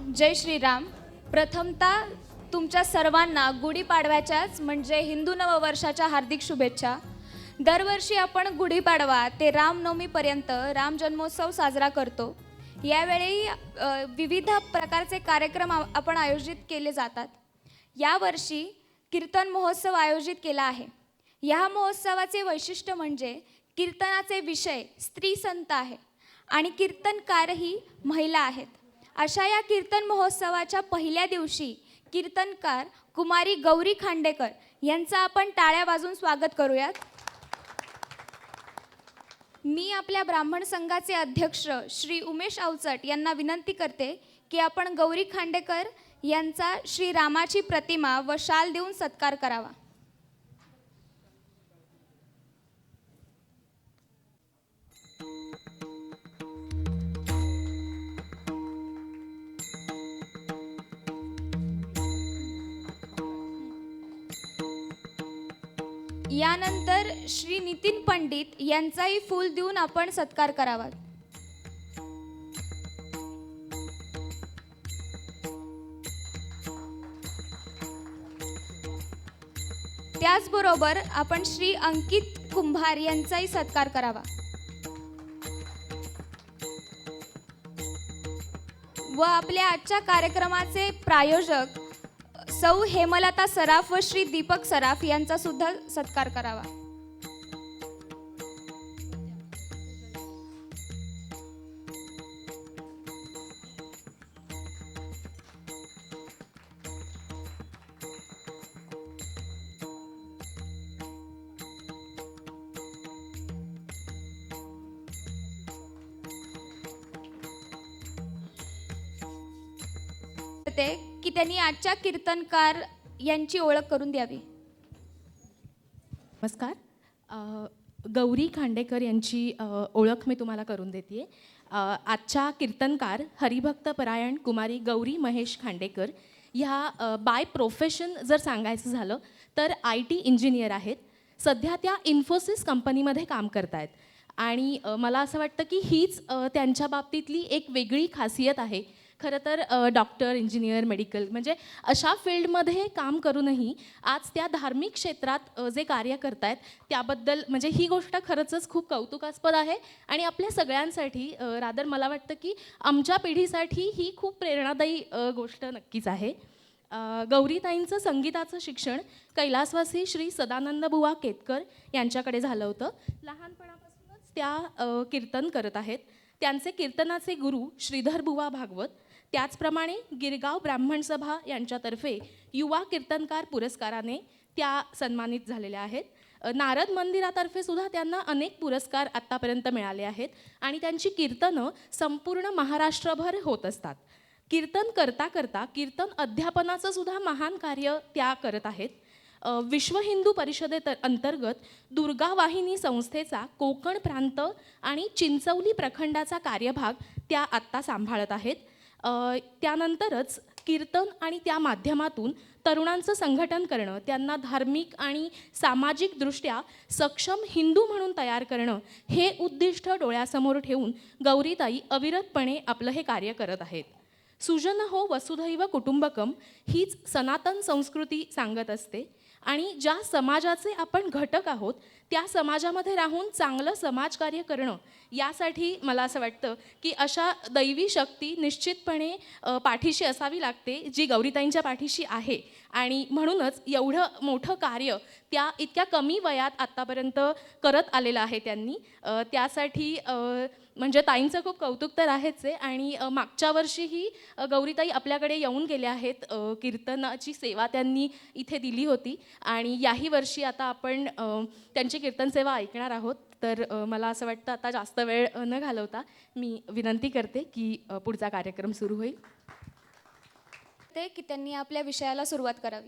जय श्रीराम. प्रथमतः तुमच्या सर्वांना गुढीपाडव्याच्याच म्हणजे हिंदू नववर्षाच्या हार्दिक शुभेच्छा. दरवर्षी आपण गुढीपाडवा ते रामनवमीपर्यंत राम जन्मोत्सव साजरा करतो. यावेळी विविध प्रकारचे कार्यक्रम आपण आयोजित केले जातात. यावर्षी कीर्तन महोत्सव आयोजित केला आहे. या महोत्सवाचे वैशिष्ट्य म्हणजे कीर्तनाचे विषय स्त्री संत आहे आणि कीर्तनकारही महिला आहेत. अशा या कीर्तन महोत्सवाच्या पहिल्या दिवशी कीर्तनकार कुमारी गौरी खांडेकर यांचा आपण टाळ्या वाजवून स्वागत करूयात. मी आपल्या ब्राह्मण संघाचे अध्यक्ष श्री उमेश अवचट यांना विनंती करते की आपण गौरी खांडेकर यांचा श्री रामाची प्रतिमा व शाल देऊन सत्कार करावा. यानंतर श्री नितीन पंडित यांचाही फूल देऊन आपण सत्कार करावा. त्याचबरोबर आपण श्री अंकित कुंभार यांचाही सत्कार करावा व आपल्या आजच्या कार्यक्रमाचे प्रायोजक सौ हेमलता सराफ व श्री दीपक सराफ यांचा सुद्धा सत्कार करावा. की त्यांनी आजच्या कीर्तनकार यांची ओळख करून द्यावी. नमस्कार. गौरी खांडेकर यांची ओळख मी तुम्हाला करून देते. आजच्या कीर्तनकार हरिभक्त परायण कुमारी गौरी महेश खांडेकर ह्या बाय प्रोफेशन जर सांगायचं झालं तर IT इंजिनियर आहेत. सध्या त्या इन्फोसिस कंपनीमध्ये काम करत आहेत आणि मला असं वाटतं की हीच त्यांच्या बाबतीतली एक वेगळी खासियत आहे. खरं तर डॉक्टर, इंजिनियर, मेडिकल म्हणजे अशा फील्डमध्ये काम करूनही आज त्या धार्मिक क्षेत्रात जे कार्य करत आहेत त्याबद्दल म्हणजे ही गोष्ट खरंच खूप कौतुकास्पद आहे आणि आपल्या सगळ्यांसाठी रादर मला वाटतं की आमच्या पिढीसाठी ही खूप प्रेरणादायी गोष्ट नक्कीच आहे. गौरीताईंचं संगीताचं शिक्षण कैलासवासी श्री सदानंद बुवा केतकर यांच्याकडे झालं होतं. लहानपणापासूनच त्या कीर्तन करत आहेत. त्यांचे कीर्तनाचे गुरु श्रीधर बुवा भागवत, त्याचप्रमाणे गिरगाव ब्राह्मण सभा यांच्यातर्फे युवा कीर्तनकार पुरस्काराने त्या सन्मानित झालेल्या आहेत. नारद मंदिरातर्फे सुद्धा त्यांना अनेक पुरस्कार आत्तापर्यंत मिळाले आहेत आणि त्यांची कीर्तनं संपूर्ण महाराष्ट्रभर होत असतात. कीर्तन करता करता कीर्तन अध्यापनाचं सुद्धा महान कार्य त्या करत आहेत. विश्व हिंदू परिषदेत अंतर्गत दुर्गा वाहिनी संस्थेचा कोकण प्रांत आणि चिंचवली प्रखंडाचा कार्यभाग त्या आत्ता सांभाळत आहेत. त्यानंतरच कीर्तन आणि त्या माध्यमातून तरुणांचं संघटन करणं, त्यांना धार्मिक आणि सामाजिकदृष्ट्या सक्षम हिंदू म्हणून तयार करणं हे उद्दिष्ट डोळ्यासमोर ठेवून गौरीताई अविरतपणे आपलं हे कार्य करत आहेत. सुजन हो वसुधैव कुटुंबकम हीच सनातन संस्कृती सांगत असते आणि ज्या समाजाचे आपण घटक आहोत त्या समाजामध्ये राहून चांगलं समाजकार्य करणं यासाठी मला असं वाटतं की अशा दैवी शक्ती निश्चितपणे पाठीशी असावी लागते, जी गौरीताईंच्या पाठीशी आहे. आणि म्हणूनच एवढं मोठं कार्य त्या इतक्या कमी वयात आत्तापर्यंत करत आलेलं आहे त्यांनी. त्यासाठी म्हणजे ताईंचं खूप कौतुक तर आहेच आहे. आणि मागच्या वर्षीही गौरीताई आपल्याकडे येऊन गेल्या आहेत. कीर्तनाची सेवा त्यांनी इथे दिली होती आणि याही वर्षी आता आपण त्यांची कीर्तन सेवा ऐकणार आहोत. तर मला असं वाटतं आता जास्त वेळ न घालवता मी विनंती करते की पुढचा कार्यक्रम सुरू होईल. ते की त्यांनी आपल्या विषयाला सुरुवात करावी.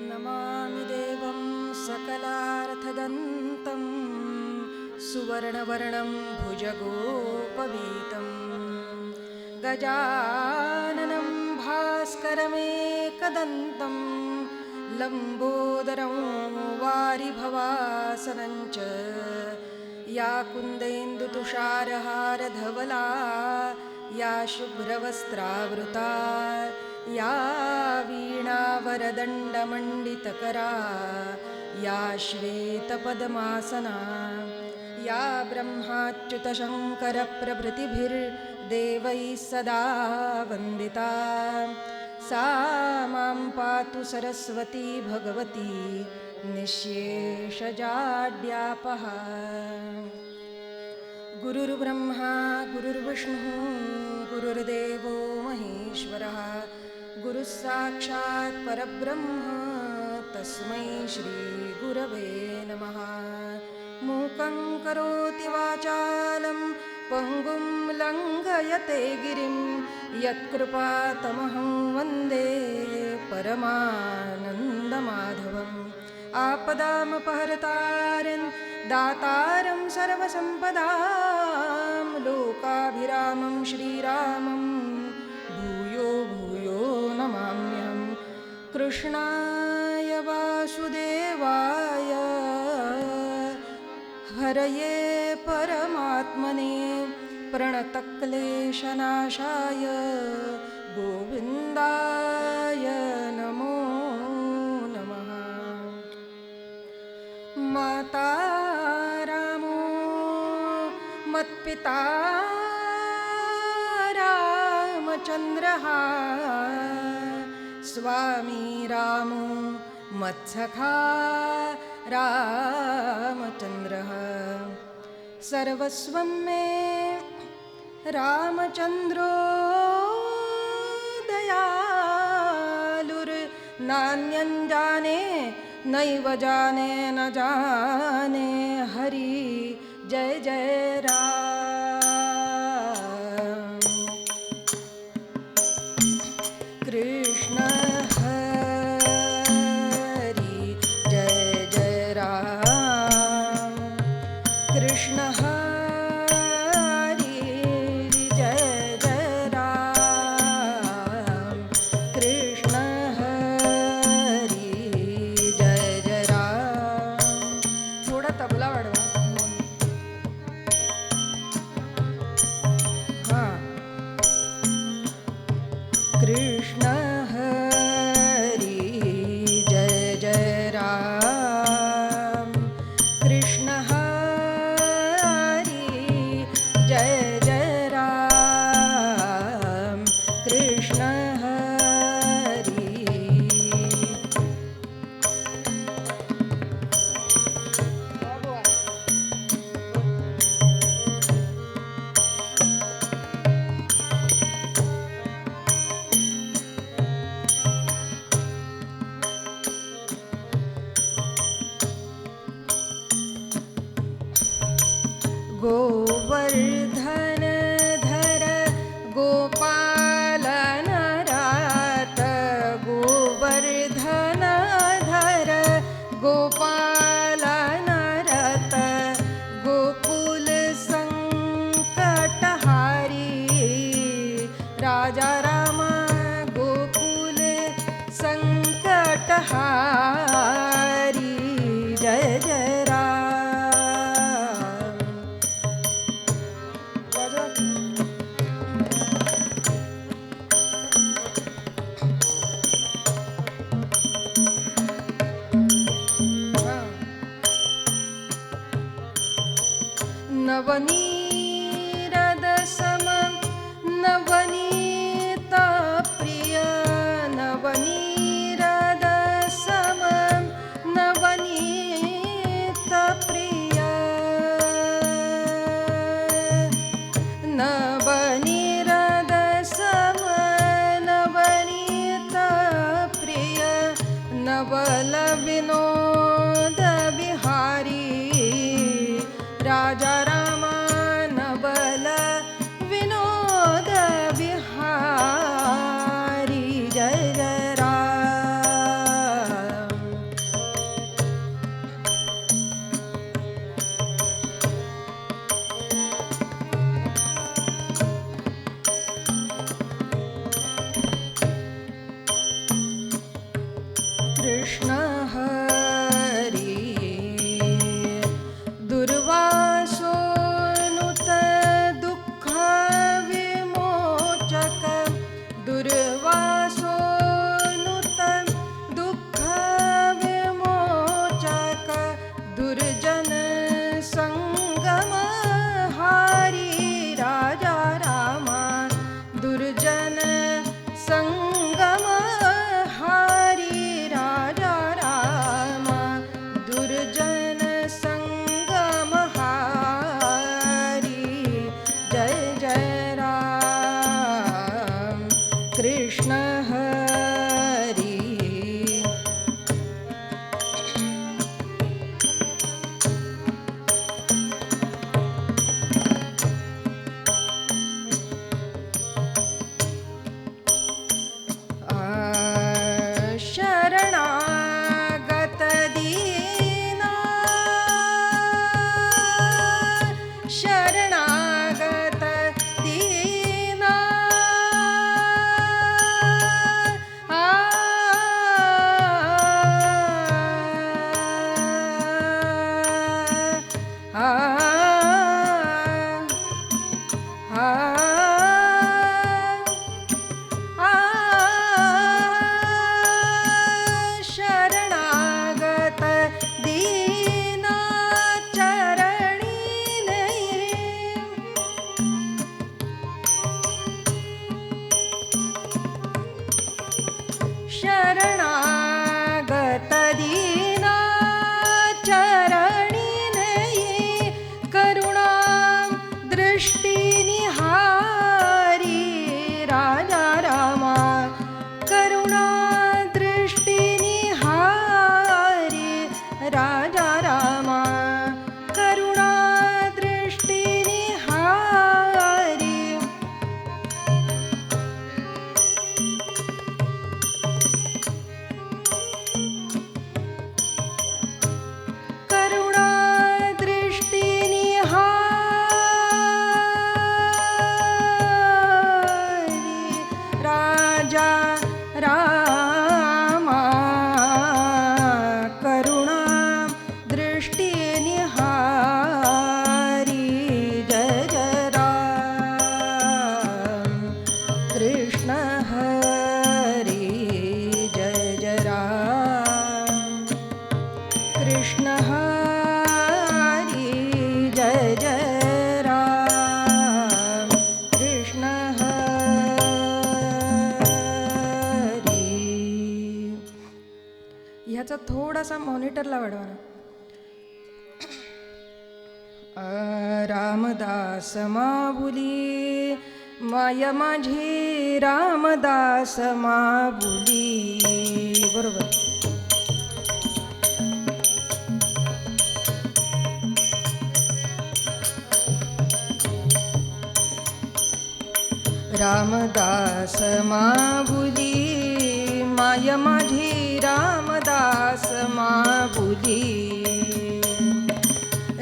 नमामि देवं सकलार्थदन्तं सुवर्णवर्णं भुजगोपवीतं गजाननं भास्करमेकदन्तं लम्बोदरं वारिभवासनं च या कुन्देन्दुतुषारहारधवला या शुभ्रवस्त्रावृता या वीणावरदण्डमण्डितकरा या श्वेतपद्मासना या ब्रह्माच्युतशङ्करप्रभृतिभिर्देवैः सदा वन्दिता सा मां पातु सरस्वती भगवती निःशेषजाड्यापः। गुरुर्ब्रह्मा गुरुर्विष्णुः गुरुर्देवो महेश्वरः गुरुः साक्षात् परब्रह्म तस्मै श्रीगुरवे नमः। मूकं करोति वाचालं पङ्गुं लङ्घयते गिरिं यत्कृपातमहं वन्दे परमानन्दमाधवम्। आपदामपहर्तारं दातारं सर्वसम्पदां लोकाभिरामं श्रीरामं भूयो भूयो नमाम्यहं। कृष्णाय वासुदेवाय हरये परमात्मने प्रणतक्लेशनाशाय गोविन्दाय नमो नमः। माता रामो मत्पिता रामचन्द्रः स्वामी रामो मत्सखा रामचन्द्रः सर्वस्वं मे रामचन्द्रो दयालुर्नान्यं जाने नैव जाने न जाने हरि जय जय राम। कृष्ण हरि जय जय राम। कृष्ण हरि जय जय राम। कृष्ण हरि जय जय राम। थोडा तबला वाढवा। हां। कृष्ण हरि जय जय राम। कृष्ण हरि जय जय राम। कृष्ण हरि त्याचा थोडासा मॉनिटरला वाढवा ना. रामदास माऊली माय माझी रामदास माऊली. बरोबर. रामदास माऊली माय माझी रामदास माऊली.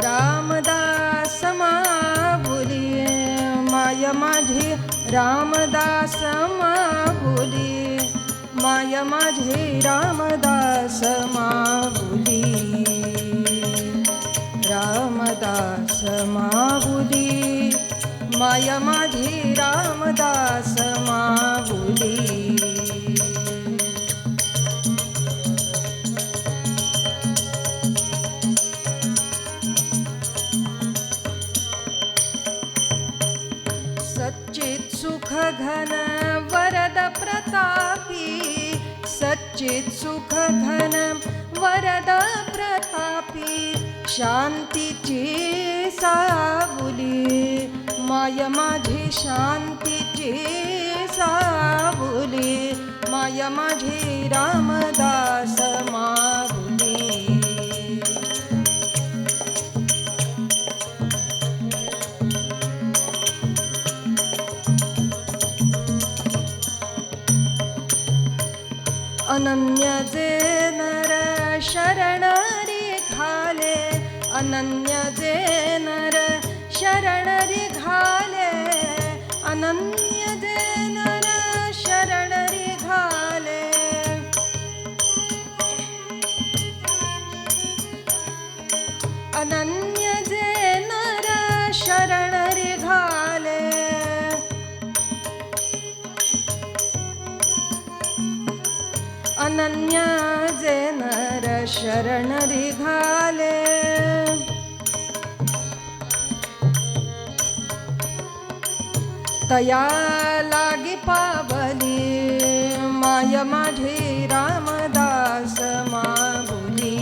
रामदास माऊली माय माझी रामदास माऊली. माय माझी रामदास माऊली. रामदास माऊली माय माझी रामदास माऊली. सच्चित सुख घन वरद प्रतापी. सच्चित सुख घन वरद प्रतापी. शांतीची सावली माय माझी शांतीची सावली. माय माझी रामदास माऊली. अनन्य जे नर शरण घाले. अनन्य जे नर शरण घाले. अनन्य जे नर शरण घाले. अनन्य जे नर शरण घाले. अनन्य जे नर शरण घाले. तया लागी पावली माय माझी रामदास माऊली.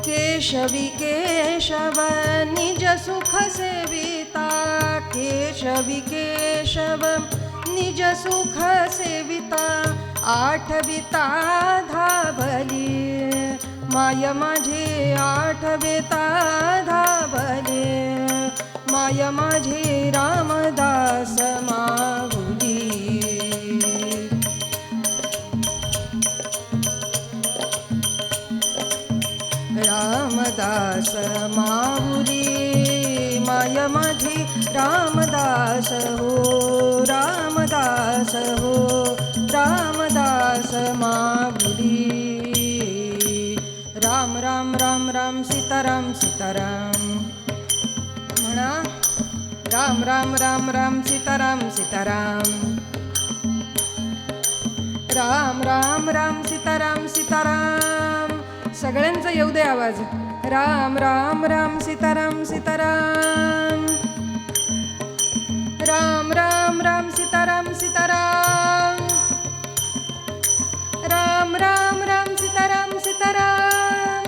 केशवी केशव निज सुख सेविता. केशवी केशव निज सुख सेविता. आठविता धावली माय माझी आठविता धावली. माय माझी रामदास माऊली. रामदास माऊली माय माझी रामदास हो. रामदास हो. रामदास माऊली. राम राम राम राम सीताराम सीताराम म्हणा. राम राम राम राम सीताराम सीताराम. राम राम राम सीताराम सीताराम. सगळ्यांचा येऊ दे आवाज. राम राम राम सीताराम सीताराम. राम राम राम सीताराम सीताराम. राम राम राम सीताराम सीताराम.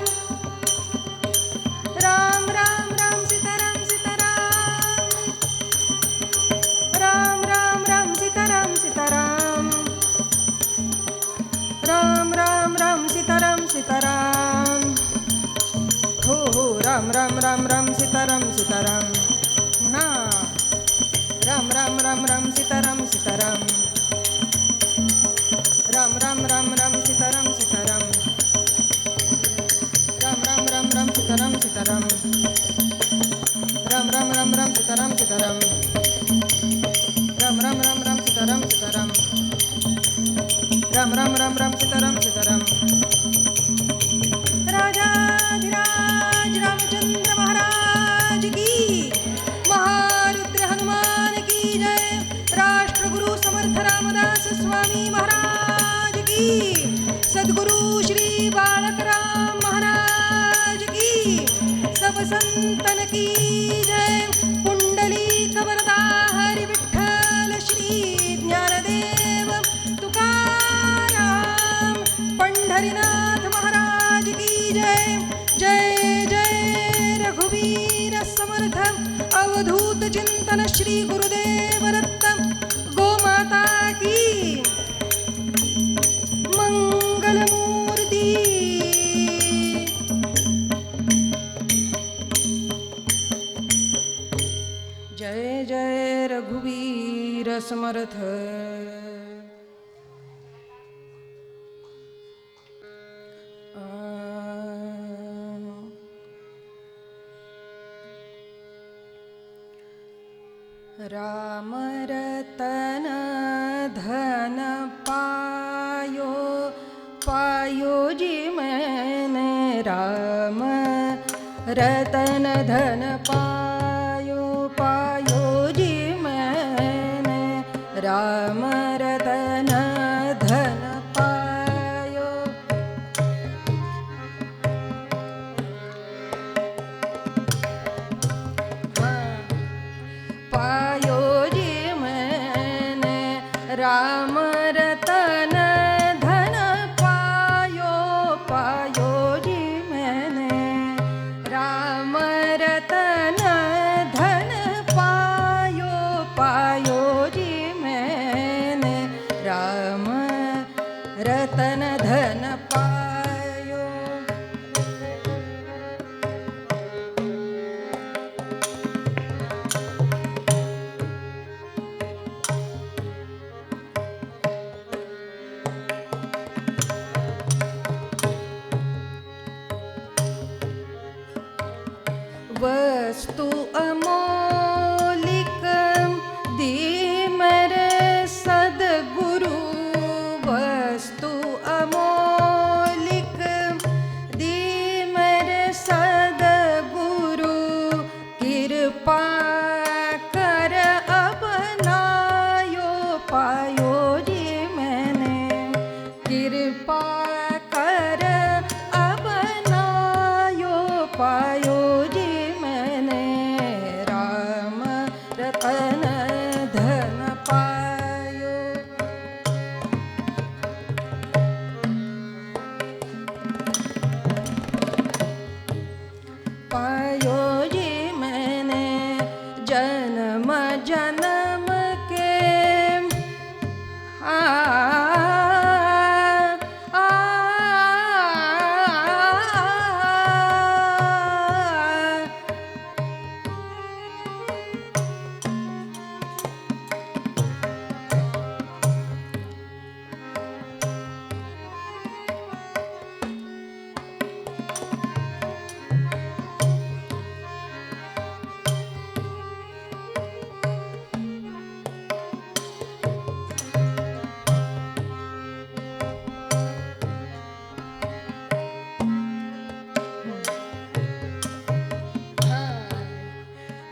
राम राम राम सीताराम सीताराम. राम राम राम सीताराम सीताराम. राम राम राम सीताराम सीताराम. हो हो. राम राम राम राम सीताराम सीताराम ना. राम राम राम राम सीताराम सीताराम. राम राम राम राम सीताराम सीताराम. राम राम राम राम सीताराम सीताराम. राम राम राम राम सीताराम सीताराम. राम राम राम राम सीताराम सीताराम. राम राम राम राम सीताराम सीताराम. राजाधिराज रामचंद्र महाराज की. महारुद्र हनुमान की जय. राष्ट्रगुरु समर्थ राम वासुदेव दत्त गोमाता की मंगलमूर्ती. जय जय रघुवीर समर्थ. राम रतन धन पायो पायो जी मैंने. राम रतन धन पायो पायो जी मैंने. राम रतन धन पायो. पायो जी मैंने. राम रतन धन पायो पायो जी मैंने. राम रतन धन पायो पायो जी मैंने. राम रतन धन पायो. वस्तु अमोलिक दी मेरे सद्गुरु. वस्तु अमोलिक दी मेरे सद्गुरु. कृपा कर अपनायो पायो जी मैंने. कृपा कर अपनायो पायो जी मैंने. राम रतन धन पायो. पायो जी मैंने. जन्म जन्म के आ आ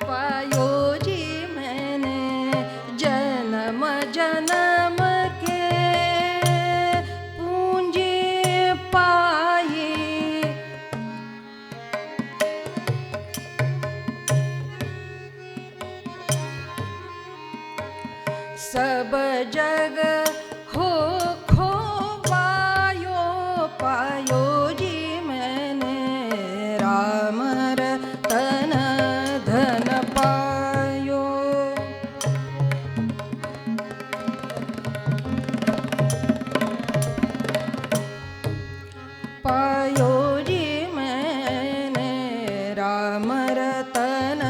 पायो जी मैंने. जन्म जन्म के पूंजी पाई. सब जग हो खो पायो पायो जी मैंने. राम रतन धन पायो. पायो जी मैंने. राम रतन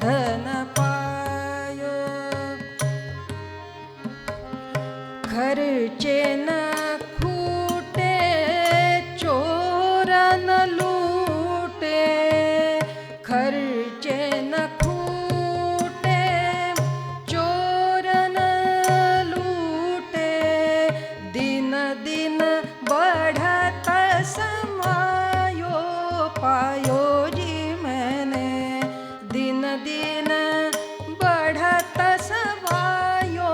धन पायो. खर्चे न खूटे चोर न लूटे. खर्चे न खूटे चोर न लूटे. दिन दिन बढ़त समायो पायो जी मैंने. दिन दिन बढ़त समायो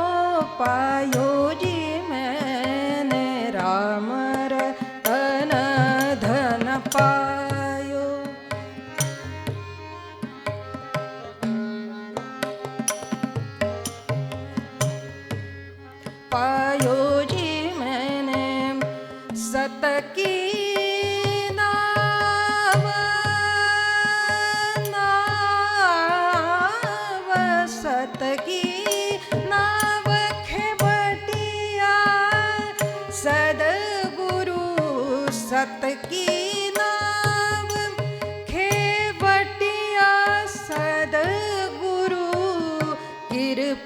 पायो जी मैंने. राम रतन धन पायो. पायो जी मैंने. सत की नाव नाव. सत की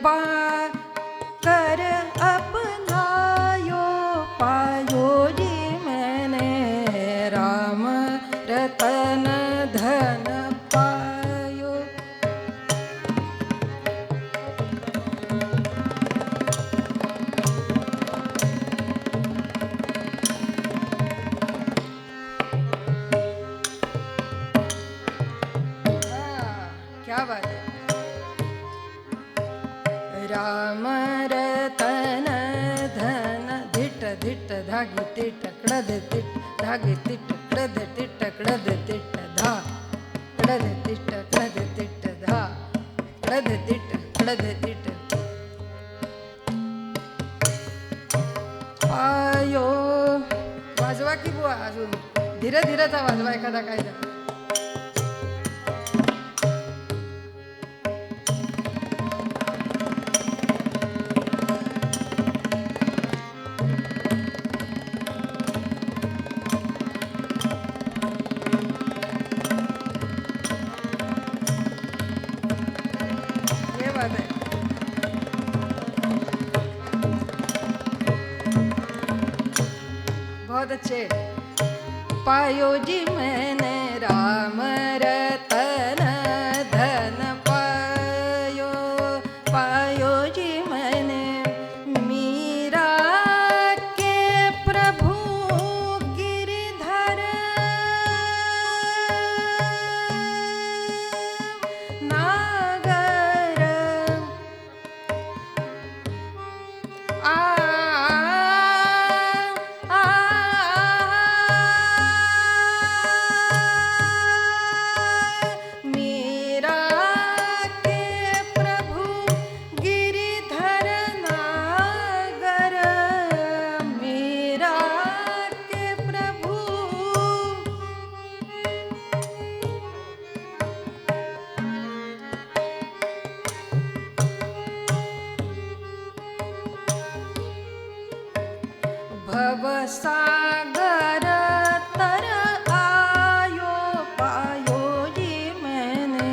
पा कर अपनायो पायो जी मैंने राम रतन धन पायो. क्या बात है. राम रतन धन धिट धिट धागी तिट कडद तिट धागी तिट कडद तिट कडद तिट धा कडद तिट कडद तिट धा कडद तिट कडद तिट पायो. वाजवा की बुवा अजून धीरे धीरेचा वाजवा एखादा कायदा. ये बात है. बहुत अच्छे. पायो जी मैंने राम रतन धन पायो. पायो जी मैंने मीरा के प्रभु गिरधर नागर. आ मीरा के प्रभु गिरिधर नागर. मीरा के प्रभु भवसागर तर आयो पायो जी मैंने.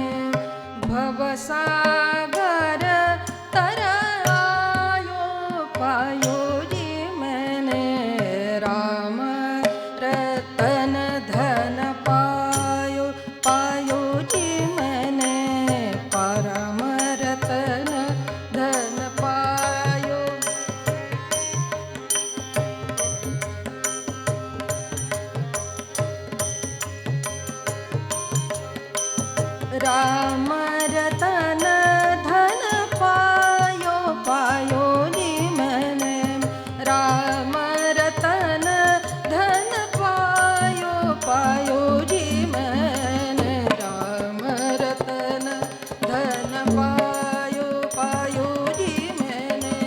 भवसागर तर आयो पायो जी मैंने राम रतन धन पायो. पायो जी मैंने परम रतन धन पायो. राम रतन धन पायो. पायो जी मैंने राम रतन धन पायो. पायो जी मैंने राम रतन धन पायो. पायो जी मैंने.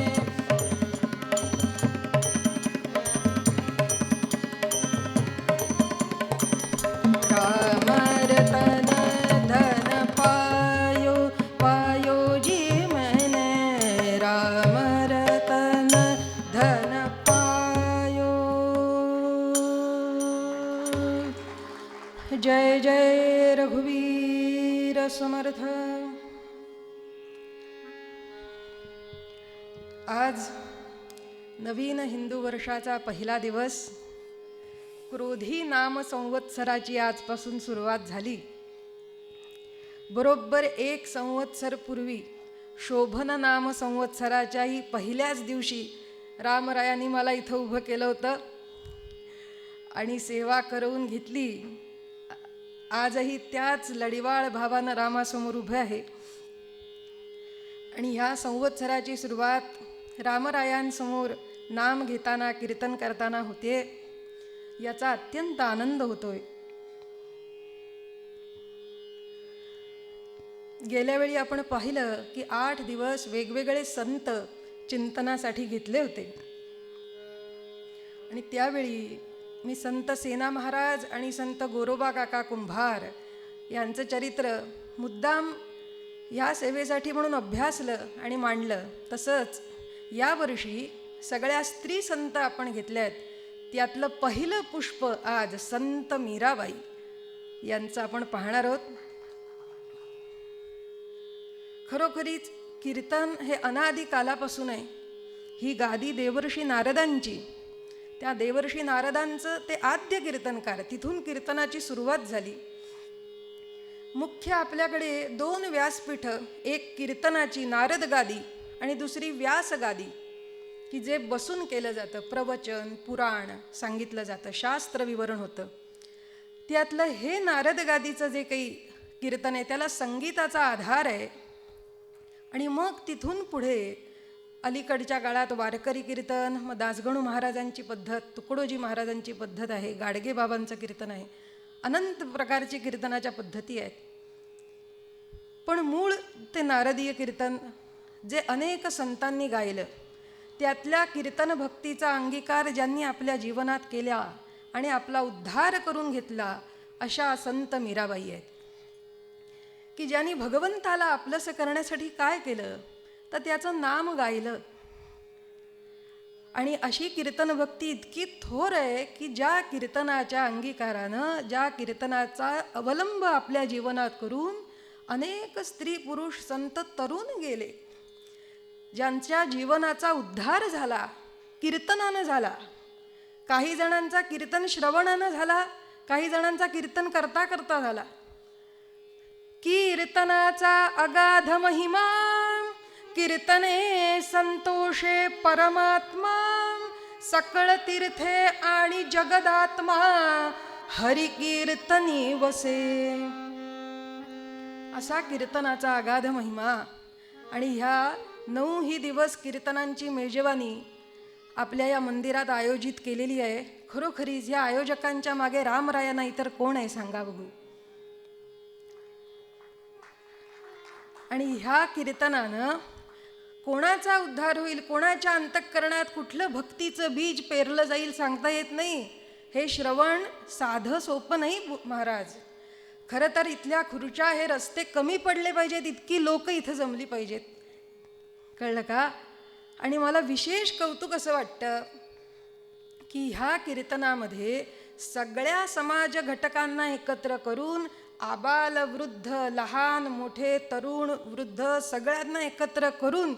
राम रतन धन पायो. पायो जी मैंने राम रतन धन पायो. जय जय रघुवीर समर्थ. आज नवीन हिंदू वर्षाचा पहिला दिवस. क्रोधी नाम संवत्सराची आजपासून सुरुवात झाली. बरोबर 1 संवत्सर पूर्वी शोभन नाम संवत्सराच्याही पहिल्याच दिवशी रामरायांनी मला इथं उभं केलं होतं आणि सेवा करवून घेतली. आजही त्याच लढिवाळ भावानं रामासमोर उभे आहे. आणि ह्या संवत्सराची सुरुवात रामरायांसमोर नाम घेताना कीर्तन करताना होते. याचा अत्यंत आनंद होतोय. गेल्या वेळी आपण पाहिलं की 8 दिवस वेगवेगळे संत चिंतनासाठी घेतले होते. आणि त्यावेळी मी संत सेना महाराज आणि संत गोरोबा काका कुंभार यांचं चरित्र मुद्दाम या सेवेसाठी म्हणून अभ्यासलं आणि मांडलं. तसंच यावर्षी सगळ्या स्त्री संत आपण घेतल्या आहेत. त्यातलं पहिलं पुष्प आज संत मीराबाई यांचं आपण पाहणार आहोत. खरोखरीच कीर्तन हे अनादी कालापासून आहे. ही गादी देवर्षी नारदांची. त्या देवर्षी नारदांचं ते आद्य कीर्तनकार, तिथून कीर्तनाची सुरुवात झाली. मुख्य आपल्याकडे 2 व्यासपीठं, एक कीर्तनाची नारद गादी आणि दुसरी व्यास गादी, की जे बसून केलं जातं. प्रवचन, पुराण सांगितलं जातं, शास्त्र विवरण होतं. त्यातलं हे नारद गादीचं जे काही कीर्तन आहे त्याला संगीताचा आधार आहे. आणि मग तिथून पुढे अलीकडच्या काळात वारकरी कीर्तन, मग दासगणू महाराजांची पद्धत, तुकडोजी महाराजांची पद्धत आहे, गाडगे बाबांचं कीर्तन आहे, अनंत प्रकारची कीर्तनाच्या पद्धती आहेत. पण मूळ ते नारदीय कीर्तन जे अनेक संतांनी गायलं, त्यातल्या कीर्तन भक्तीचा अंगीकार ज्यांनी आपल्या जीवनात केला आणि आपला उद्धार करून घेतला, अशा संत मीराबाई आहेत, की ज्यांनी भगवंताला आपलंसं करण्यासाठी काय केलं तर त्याचं नाम गायलं. आणि अशी कीर्तन भक्ती इतकी थोर आहे की ज्या कीर्तनाच्या अंगीकारानं, ज्या कीर्तनाचा अवलंब आपल्या जीवनात करून अनेक स्त्री पुरुष संत तरुण गेले, ज्यांच्या जीवनाचा उद्धार झाला, कीर्तनानं झाला. काही जणांचा कीर्तन श्रवणानं झाला, काही जणांचा कीर्तन करता करता झाला. कीर्तनाचा अगाध महिमा, कीर्तने संतोषे परमात्मा, सकळ तीर्थे आणि जगदात्मा, हरी कीर्तनी वसे. असा कीर्तनाचा अगाध महिमा. आणि ह्या 9 ही दिवस कीर्तनांची मेजवानी आपल्या या मंदिरात आयोजित केलेली आहे. खरोखरीच या आयोजकांच्या मागे रामरायांना इतर कोण आहे सांगा बघू. आणि ह्या कीर्तनानं कोणाचा उद्धार होईल, कोणाच्या अंतःकरणात कुठलं भक्तीचं बीज पेरलं जाईल सांगता येत नाही. हे श्रवण साधं सोपं नाही महाराज. खरं तर इथल्या खुर्च्या, हे रस्ते कमी पडले पाहिजेत, इतकी लोक इथं जमली पाहिजेत. कळलं का? आणि मला विशेष कौतुक असं वाटतं की ह्या कीर्तनामध्ये सगळ्या समाज घटकांना एकत्र करून, आबाल वृद्ध, लहान मोठे, तरुण वृद्ध सगळ्यांना एकत्र करून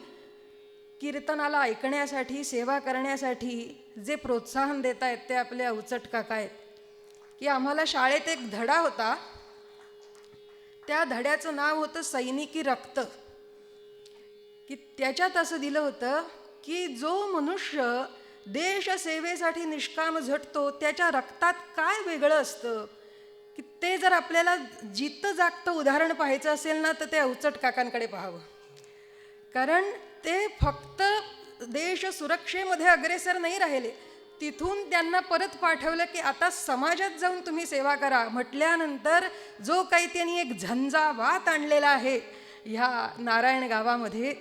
कीर्तनाला ऐकण्यासाठी, सेवा करण्यासाठी जे प्रोत्साहन देत आहेत ते आपले अवचट काका आहेत. की आम्हाला शाळेत एक धडा होता, त्या धड्याचं नाव होतं सैनिकी रक्त. की त्याच्यात असं दिलं होतं की जो मनुष्य देशसेवेसाठी निष्काम झटतो त्याच्या रक्तात काय वेगळं असतं, की ते जर आपल्याला जितं जागतं उदाहरण पाहायचं असेल ना, तर ते अवचट काकांकडे पाहावं. कारण ते फक्त देश सुरक्षेमध्ये अग्रेसर नाही राहिले, तिथून त्यांना परत पाठवलं की आता समाजात जाऊन तुम्ही सेवा करा. म्हटल्यानंतर जो काही त्यांनी एक झंझावात आणलेला आहे ह्या नारायण गावामध्ये,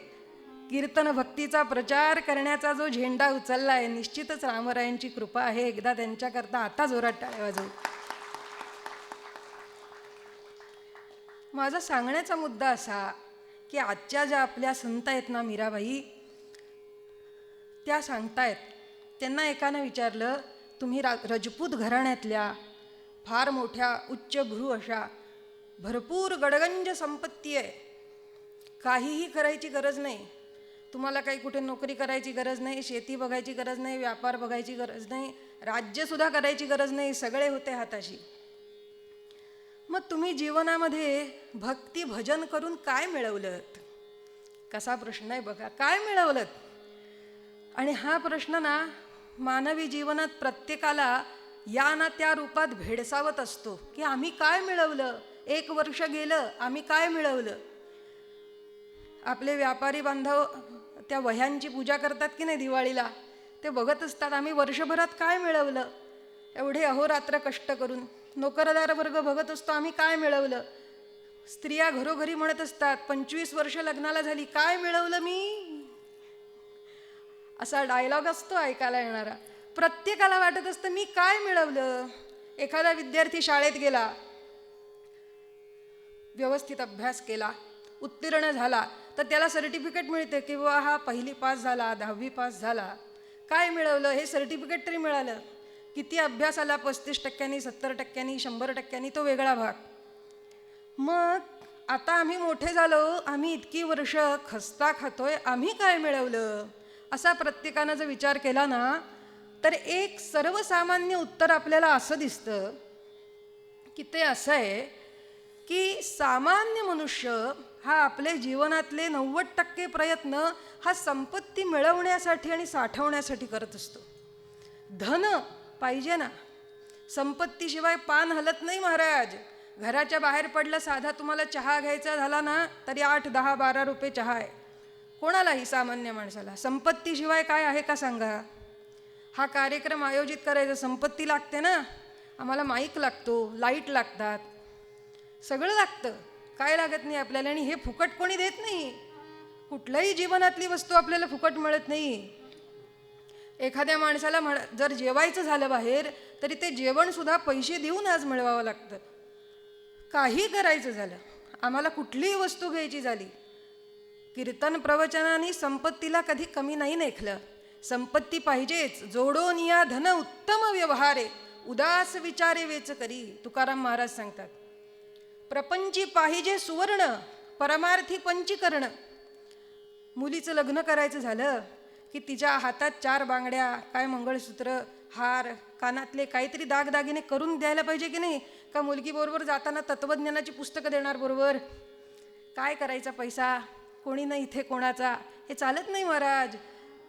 कीर्तन भक्तीचा प्रचार करण्याचा जो झेंडा उचलला आहे, निश्चितच रामरायांची कृपा आहे. एकदा त्यांच्याकरता आता जोरात टाळ्या वाजवू. माझा सांगण्याचा मुद्दा असा की आजच्या ज्या आपल्या संत आहेत ना मीराबाई, त्या सांगतायत. त्यांना एकानं विचारलं, तुम्ही रजपूत घराण्यातल्या फार मोठ्या उच्चभ्रू अशा भरपूर गडगंज संपत्ती आहे, काहीही करायची गरज नाही, तुम्हाला काही कुठे नोकरी करायची गरज नाही, शेती बघायची गरज नाही, व्यापार बघायची गरज नाही, राज्यसुद्धा करायची गरज नाही, सगळे होते हाताशी. मग तुम्ही जीवनामध्ये भक्ती भजन करून काय मिळवलं? कसा प्रश्न आहे बघा, काय मिळवलं? आणि हा प्रश्न ना मानवी जीवनात प्रत्येकाला या ना त्या रूपात भेडसावत असतो की आम्ही काय मिळवलं, 1 वर्ष गेलं, आम्ही काय मिळवलं. आपले व्यापारी बांधव त्या वह्यांची पूजा करतात की नाही दिवाळीला, ते बघत असतात आम्ही वर्षभरात काय मिळवलं. एवढे अहोरात्र कष्ट करून नोकरदार वर्ग बघत असतो आम्ही काय मिळवलं. स्त्रिया घरोघरी म्हणत असतात 25 वर्ष लग्नाला झाली, काय मिळवलं मी. असा डायलॉग असतो ऐकायला येणारा. प्रत्येकाला वाटत असतं मी काय मिळवलं. एखादा विद्यार्थी शाळेत गेला, व्यवस्थित अभ्यास केला, उत्तीर्ण झाला, तर त्याला सर्टिफिकेट मिळते की वा हा 1ली पास झाला, 10वी पास झाला. काय मिळवलं हे सर्टिफिकेट तरी मिळालं. किती अभ्यास आला, 35%, 70%, 100%, तो वेगळा भाग. मग आता आम्ही मोठे झालो, आम्ही इतकी वर्ष खस्ता खातोय, आम्ही काय मिळवलं, असा प्रत्येकानं जर विचार केला ना, तर एक सर्वसामान्य उत्तर आपल्याला असं दिसतं की ते असं आहे की सामान्य मनुष्य हा आपले जीवनातले 90% प्रयत्न हा संपत्ती मिळवण्यासाठी आणि साठवण्यासाठी करत असतो. धन पाहिजे ना, संपत्तीशिवाय पान हलत नाही महाराज. घराच्या बाहेर पडलं, साधा तुम्हाला चहा घ्यायचा झाला ना तरी 8, 10, 12 रुपये चहा आहे कोणालाही, सामान्य माणसाला. संपत्तीशिवाय काय आहे का सांगा. हा कार्यक्रम आयोजित करायचा संपत्ती लागते ना, आम्हाला माईक लागतो, लाईट लागतात, सगळं लागतं, काय लागत नाही आपल्याला. आणि हे फुकट कोणी देत नाही. कुठल्याही जीवनातली वस्तू आपल्याला फुकट मिळत नाही. एखाद्या माणसाला जर जेवायचं झालं बाहेर तरी ते जेवणसुद्धा पैसे देऊन आज मिळवावं लागतं. काही करायचं झालं, आम्हाला कुठलीही वस्तू घ्यायची झाली, कीर्तन प्रवचनाने संपत्तीला कधी कमी नाही लेखलं. संपत्ती पाहिजेच. जोडोन या धन उत्तम व्यवहारे, उदास विचारे वेच करी, तुकाराम महाराज सांगतात. प्रपंची पाहिजे सुवर्ण, परमार्थी पंचीकरण. मुलीचं लग्न करायचं झालं की तिच्या हातात 4 बांगड्या, काय मंगळसूत्र, हार, कानातले काहीतरी दागदागिने करून द्यायला पाहिजे की नाही. का मुलगी बरोबर जाताना तत्वज्ञानाची पुस्तकं देणार बरोबर. काय करायचा पैसा, कोणी नाही इथे कोणाचा, हे चालत नाही महाराज.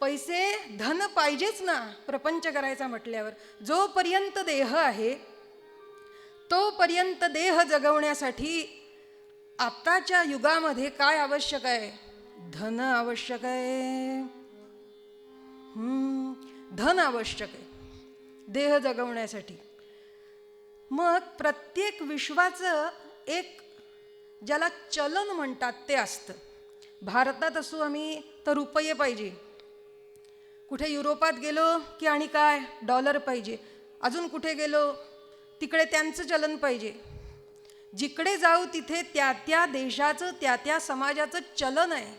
पैसे धन पाहिजेच ना प्रपंच करायचा म्हटल्यावर. जोपर्यंत देह आहे तोपर्यंत देह जगवण्यासाठी आताच्या युगामध्ये काय आवश्यक आहे, धन आवश्यक आहे. धन आवश्यक आहे देह जगवण्यासाठी. मग प्रत्येक विश्वाचं एक ज्याला चलन म्हणतात ते असतं. भारतात असू आम्ही तर रुपये पाहिजे, कुठे युरोपात गेलो की आणि काय डॉलर पाहिजे, अजून कुठे गेलो तिकडे त्यांचं चलन पाहिजे. जिकडे जाऊ तिथे त्या त्या देशाचं त्या त्या समाजाचं चलन आहे.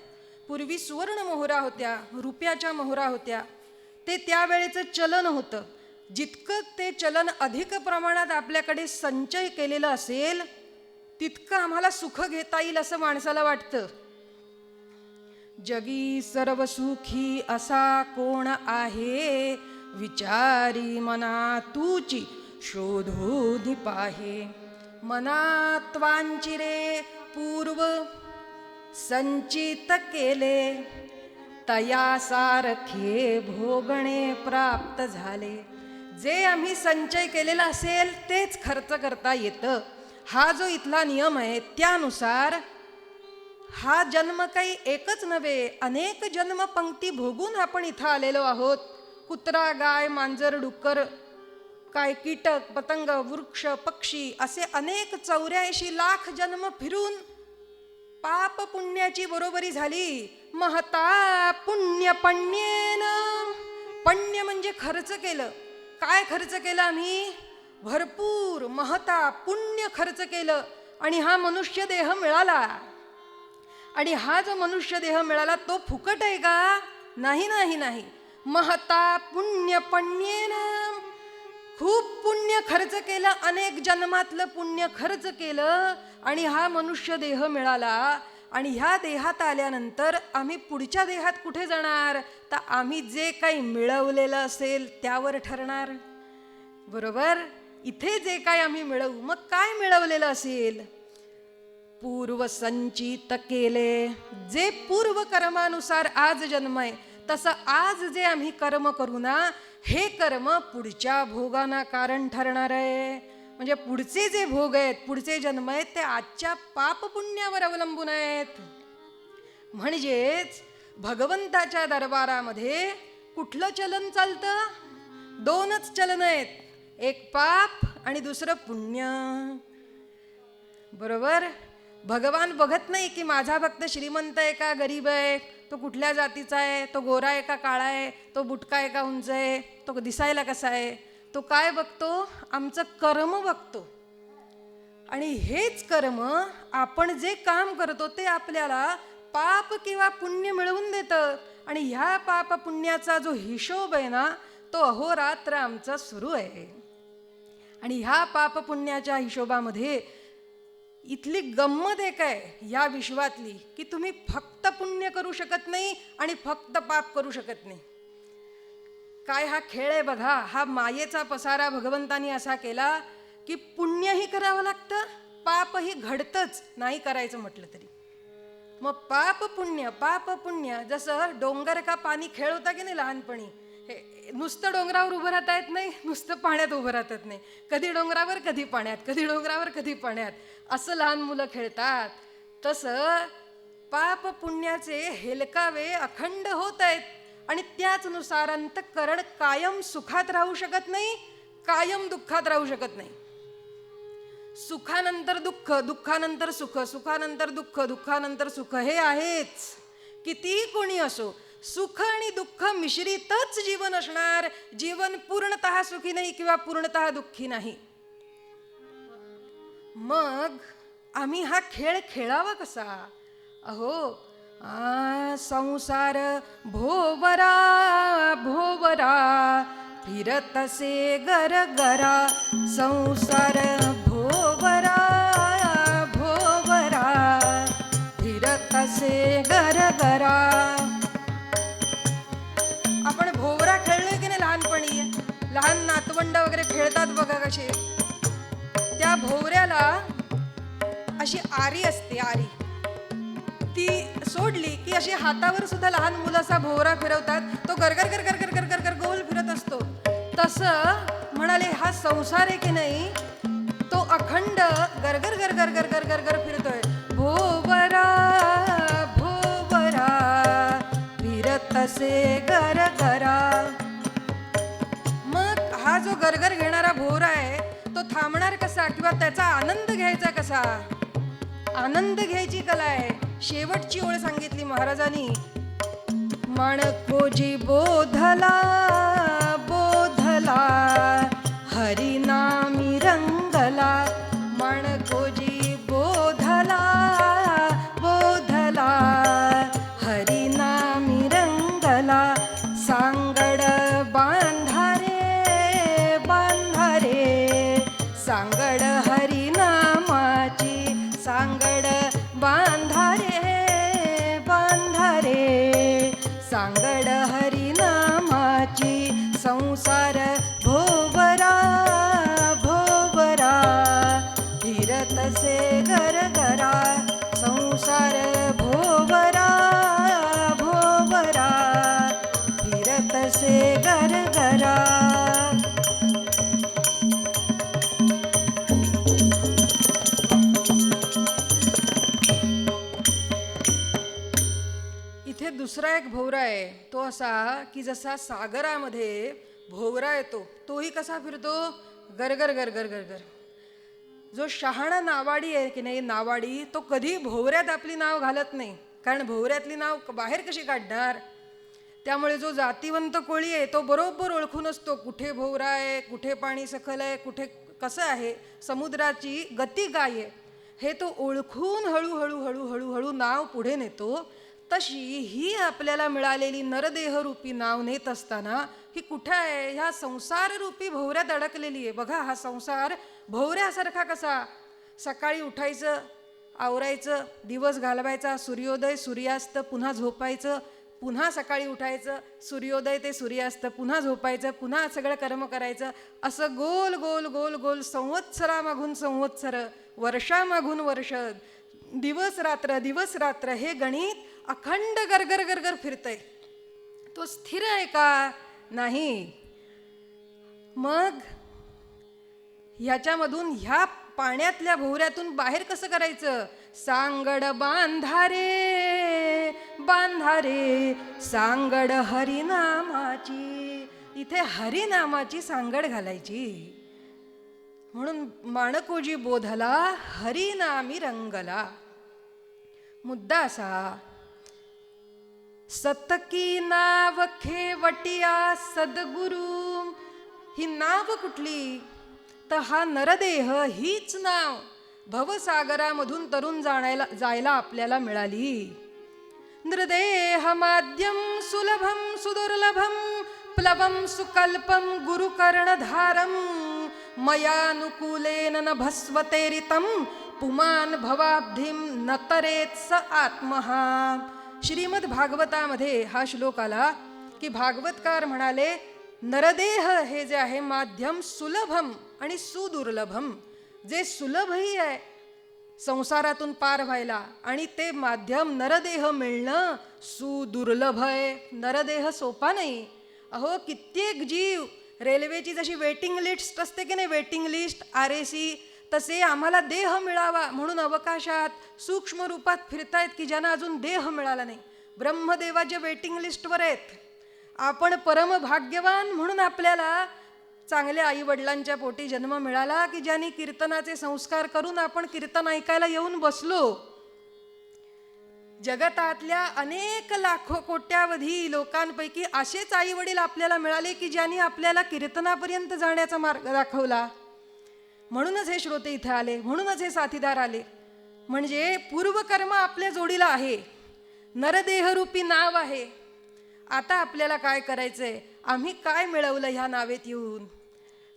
पूर्वी सुवर्ण मोहरा होत्या, रुपयाच्या मोहरा होत्या, ते त्यावेळेचं चलन होतं. जितकं ते चलन अधिक प्रमाणात आपल्याकडे संचय केलेलं असेल तितकं आम्हाला सुख घेता येईल असं माणसाला वाटतं. जगी सर्व सुखी असा कोण आहे, विचारी मना तुची शोधून पाहे. मनात्वांची रे पूर्व संचित केले, तयासारखे भोगणे प्राप्त झाले. जे आम्ही संचय केलेला असेल तेच खर्च करता येतं. हा जो इथला नियम आहे त्यानुसार हा जन्म काही एकच नव्हे, अनेक जन्म पंक्ती भोगून आपण इथं आलेलो आहोत. कुत्रा, गाय, मांजर, डुक्कर, काय कीटक, पतंग, वृक्ष, पक्षी असे अनेक 84 लाख जन्म फिरून पाप पुण्याची बरोबरी झाली. महता पुण्य पण्येन. पण्य म्हणजे खर्च केलं. काय खर्च केलं आम्ही, भरपूर महता पुण्य खर्च केलं आणि हा मनुष्य देह मिळाला. आणि हा जो मनुष्य देह मिळाला तो फुकट आहे का, नाही नाही नाही. महता पुण्य पण्येन, खूप पुण्य खर्च केलं, अनेक जन्मातलं पुण्य खर्च केलं आणि हा मनुष्य देह मिळाला. आणि ह्या देहात आल्यानंतर आम्ही पुढच्या देहात कुठे जाणार, तर आम्ही जे काही मिळवलेलं असेल त्यावर ठरणार. बरोबर. इथे जे काही आम्ही मिळवू, मग काय मिळवलेलं असेल, पूर्व संचित केले. जे पूर्व कर्मानुसार आज जन्म आहे तसं आज जे आम्ही कर्म करू ना, हे कर्म पुढच्या भोगांना कारण ठरणार आहे. म्हणजे पुढचे जे भोग आहेत, पुढचे जन्म आहेत ते आजच्या पाप पुण्यावर अवलंबून आहेत. म्हणजेच भगवंताच्या दरबारामध्ये कुठलं चलन चालतं, 2च चलन आहेत, एक पाप आणि दुसरं पुण्य. बरोबर. भगवान बघत नाही की माझा भक्त श्रीमंत आहे का गरीब आहे, तो कुठल्या जातीचा आहे, तो गोरा आहे का काळा आहे, तो बुटका आहे का उंच आहे, तो दिसायला कसा आहे. तो काय बघतो, आमचं कर्म बघतो. आणि हेच कर्म आपण जे काम करतो ते आपल्याला पाप किंवा पुण्य मिळवून देतं. आणि ह्या पाप पुण्याचा जो हिशोब आहे ना, तो अहोरात्र आमचा सुरू आहे. आणि ह्या पाप पुण्याच्या हिशोबामध्ये इथली गंमत एक आहे या विश्वातली, की तुम्ही फक्त पुण्य करू शकत नाही आणि फक्त पाप करू शकत नाही. काय हा खेळ आहे बघा. हा मायेचा पसारा भगवंतानी असा केला की पुण्यही करावं लागतं, पापही घडतंच नाही करायचं म्हटलं तरी. मग पाप पुण्य जसं डोंगर का पाणी खेळ होता की नाही लहानपणी. हे नुसतं डोंगरावर उभं राहता येत नाही, नुसतं पाण्यात उभं राहता येत नाही. कधी डोंगरावर कधी पाण्यात, कधी डोंगरावर कधी पाण्यात, असं लहान मुलं खेळतात. तसं पाप पुण्याचे हेलकावे अखंड होत आहेत आणि त्याचनुसार अंतःकरण कायम सुखात राहू शकत नाही, कायम दुःखात राहू शकत नाही. सुखानंतर दुःख, दुःखानंतर सुख, सुखानंतर दुःख, दुःखानंतर सुख हे आहेच. कितीही कोणी असो, सुख आणि दुःख मिश्रितच जीवन असणार. जीवन पूर्णतः सुखी नाही किंवा पूर्णतः दुःखी नाही. मग आम्ही हा खेळ खेळावा कसा? अहो, संसार भोवरा भोवरा फिरतसे गरगरा. संसार भोवरा भोवरा फिरतसे गरगरा. आपण भोवरा खेळलोय की नाही लहानपणी? लहान नातवंड वगैरे खेळतात बघा कसे. त्या भोवऱ्याला अशी आरी असते, आरी. ती सोडली की अशी हातावर सुद्धा लहान मुलं असा भोवरा फिरवतात. तो गरगर गरगर गरगर गरगर गोल फिरत असतो. तसं म्हणाले हा संसार आहे की नाही, तो अखंड गरगर गरगर गरगर गरगर फिरतोय. भोवरा भोवरा फिरतसे गरगरा. मग हा जो गरगर घेणारा भोवरा आहे तो थांबणार कसा किंवा त्याचा आनंद घ्यायचा कसा? आनंद घ्यायची कला आहे. शेवटची ओळ सांगितली महाराजांनी. माणकोजी बोधला बोधला हरिनामी रंगला. माणकोजी बोधला बोधला हरिनामी रंगला. सांगड बांधारे बांधारे सांगड हरिनामाची. सांगड बांधारे बांधारे सांगड हरिनामाची. संसार भोवरा भोवरा फिरतसे गरगरा. संसार भोवरा भोवरा फिरतसे गरगरा. इथे दुसरा एक भोवरा आहे. तो असा की जसा सागरामध्ये भोवरा येतो तोही कसा फिरतो? गरगर गरगर गरगर. जो शहाणा नावाडी आहे की नाही, नावाडी, तो कधी भोवऱ्यात आपली नाव घालत नाही, कारण भोवऱ्यातली नाव बाहेर कशी काढणार. त्यामुळे जो जातीवंत कोळी आहे तो बरोबर ओळखून असतो कुठे भोवरा आहे, कुठे पाणी सखल आहे, कुठे कसं आहे, समुद्राची गती काय आहे, हे तो ओळखून हळूहळू हळूहळू हळू नाव पुढे नेतो. तशी ही आपल्याला मिळालेली नरदेहरूपी नाव नेत असताना ही कुठे आहे? ह्या संसाररूपी भोवऱ्यात अडकलेली आहे. बघा, हा संसार भोवऱ्यासारखा कसा. सकाळी उठायचं, आवरायचं, दिवस घालवायचा, सूर्योदय सूर्यास्त, पुन्हा झोपायचं, पुन्हा सकाळी उठायचं, सूर्योदय ते सूर्यास्त, पुन्हा झोपायचं, पुन्हा सगळं कर्म करायचं. असं गोल गोल गोल गोल संवत्सरामागून संवत्सर, वर्षामागून वर्ष, दिवस रात्र हे गणित अखंड गरगर गरगर फिरतंय. तो स्थिर आहे का? नाही. मग ह्याच्यामधून, ह्या पाण्यातल्या भोवऱ्यातून बाहेर कसं करायचं? सांगड बांधारे बांधारे सांगड हरिनामाची. इथे हरिनामाची सांगड घालायची. म्हणून माणकोजी बोधला हरिनामी रंगला. मुद्दा असा, सतकी नाव खेवटिया सद्गुरु. ही नाव कुठली? तर हा नरदेह हीच नाव भवसागरामधून तरुण जायला आपल्याला मिळाली. नृदेह माद्यम सुलभम सुदुर्लभम प्लवम सुकल्पम गुरुकर्णधारम मयानुकूलेन न भस्वतेरितं पुमान भवाब्धिम नतरेत स आत्महा. श्रीमद भागवतामध्ये हा श्लोक आला की भागवतकार म्हणाले, नरदेह हे जे आहे माध्यम सुलभम आणि सुदुर्लभम. जे सुलभही आहे संसारातून पार व्हायला, आणि ते माध्यम नरदेह मिळणं सुदुर्लभ आहे. नरदेह सोपा नाही. अहो, कित्येक जीव रेल्वेची जशी वेटिंग लिस्ट असते की नाही, वेटिंग लिस्ट RAC, तसे आम्हाला देह मिळावा म्हणून अवकाशात सूक्ष्म रूपात फिरतायत की ज्यांना अजून देह मिळाला नाही. ब्रह्मदेवाच्या वेटिंग लिस्टवर आहेत. आपण परम भाग्यवान म्हणून आपल्याला चांगल्या आईवडिलांच्या पोटी जन्म मिळाला की ज्यांनी कीर्तनाचे संस्कार करून आपण कीर्तन ऐकायला येऊन बसलो. जगतातल्या अनेक लाखो कोट्यावधी लोकांपैकी असेच आईवडील आपल्याला मिळाले की ज्यांनी आपल्याला कीर्तनापर्यंत जाण्याचा मार्ग दाखवला. म्हणूनच हे श्रोते इथे आले, म्हणूनच हे साथीदार आले. म्हणजे पूर्वकर्म आपल्या जोडीला आहे, नरदेहरूपी नाव आहे. आता आपल्याला काय करायचंय, आम्ही काय मिळवलं ह्या नावेत येऊन.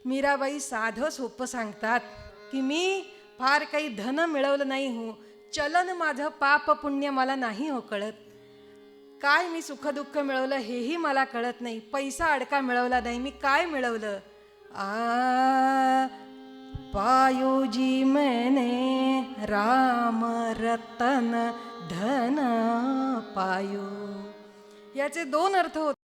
मीराबाई साधं सोपं सांगतात की मी फार काही धन मिळवलं नाही हूँ, चलन माझं पाप पुण्य मला नाही हो कळत. काय मी सुखदुःख मिळवलं हेही मला कळत नाही. पैसा अडका मिळवला नाही, मी काय मिळवलं. पायो जी मैंने राम रतन धन पायो. याचे दोन अर्थ होते.